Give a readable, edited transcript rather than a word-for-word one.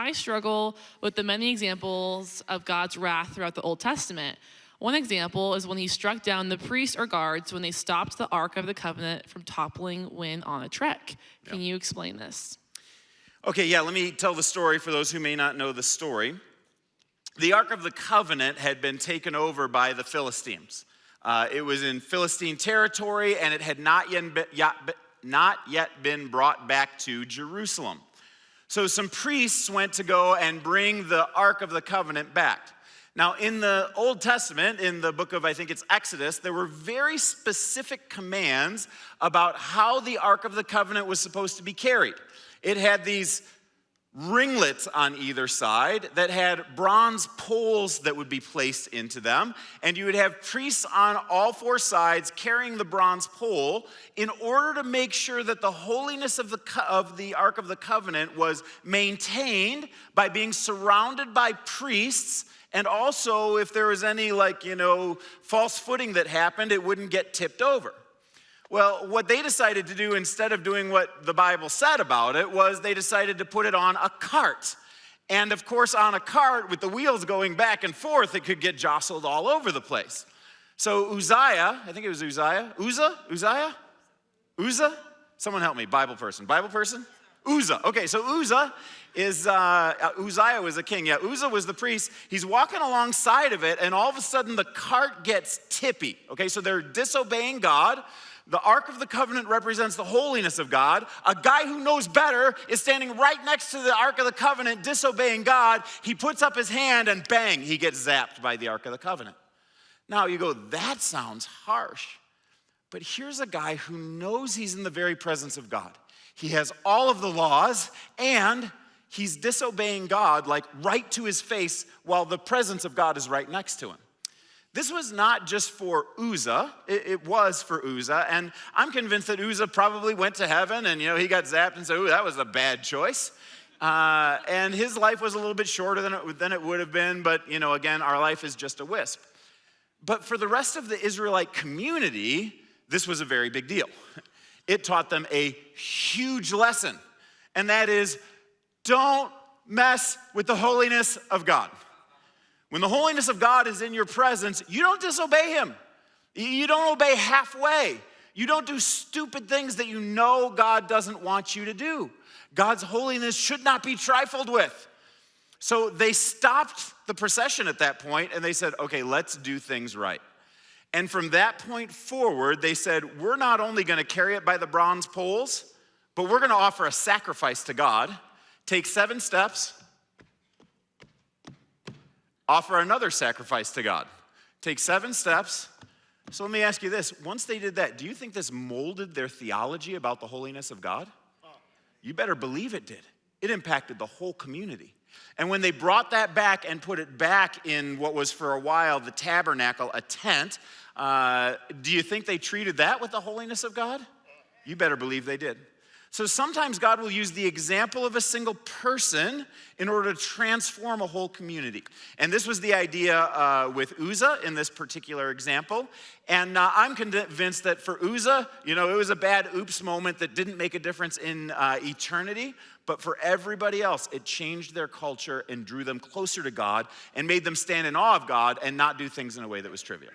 I struggle with the many examples of God's wrath throughout the Old Testament. One example is when he struck down the priests or guards when they stopped the Ark of the Covenant from toppling when on a trek. Can you explain this? Okay, let me tell the story for those who may not know the story. The Ark of the Covenant had been taken over by the Philistines. It was in Philistine territory, and it had not yet been brought back to Jerusalem. So some priests went to go and bring the Ark of the Covenant back. Now, in the Old Testament, in the book of, I think it's Exodus, there were very specific commands about how the Ark of the Covenant was supposed to be carried. It had these ringlets on either side that had bronze poles that would be placed into them, and you would have priests on all four sides carrying the bronze pole in order to make sure that the holiness of the Ark of the Covenant was maintained by being surrounded by priests. And also, if there was any, false footing that happened, it wouldn't get tipped over. Well, what they decided to do instead of doing what the Bible said about it was they decided to put it on a cart. And of course, on a cart with the wheels going back and forth, it could get jostled all over the place. So Uzziah, I think it was Uzziah. Uzzah? Someone help me, Bible person. Uzzah. Okay, so Uzzah Uzziah was a king. Yeah, Uzzah was the priest. He's walking alongside of it, and all of a sudden the cart gets tippy. Okay, so they're disobeying God. The Ark of the Covenant represents the holiness of God. A guy who knows better is standing right next to the Ark of the Covenant, disobeying God. He puts up his hand, and bang, he gets zapped by the Ark of the Covenant. Now you go, that sounds harsh. But here's a guy who knows he's in the very presence of God. He has all of the laws, and he's disobeying God like right to his face while the presence of God is right next to him. This was not just for Uzzah, it was for Uzzah, and I'm convinced that Uzzah probably went to heaven and he got zapped and said, ooh, that was a bad choice. And his life was a little bit shorter than it would have been, but again, our life is just a wisp. But for the rest of the Israelite community, this was a very big deal. It taught them a huge lesson, and that is, don't mess with the holiness of God. When the holiness of God is in your presence, you don't disobey him. You don't obey halfway. You don't do stupid things that you know God doesn't want you to do. God's holiness should not be trifled with. So they stopped the procession at that point, and they said, okay, let's do things right. And from that point forward, they said, we're not only going to carry it by the bronze poles, but we're going to offer a sacrifice to God. Take 7 steps, offer another sacrifice to God. Take 7 steps. So let me ask you this. Once they did that, do you think this molded their theology about the holiness of God? You better believe it did. It impacted the whole community. And when they brought that back and put it back in what was for a while the tabernacle, a tent, do you think they treated that with the holiness of God? You better believe they did. So sometimes God will use the example of a single person in order to transform a whole community. And this was the idea with Uzzah in this particular example. And I'm convinced that for Uzzah, it was a bad oops moment that didn't make a difference in eternity. But for everybody else, it changed their culture and drew them closer to God and made them stand in awe of God and not do things in a way that was trivial.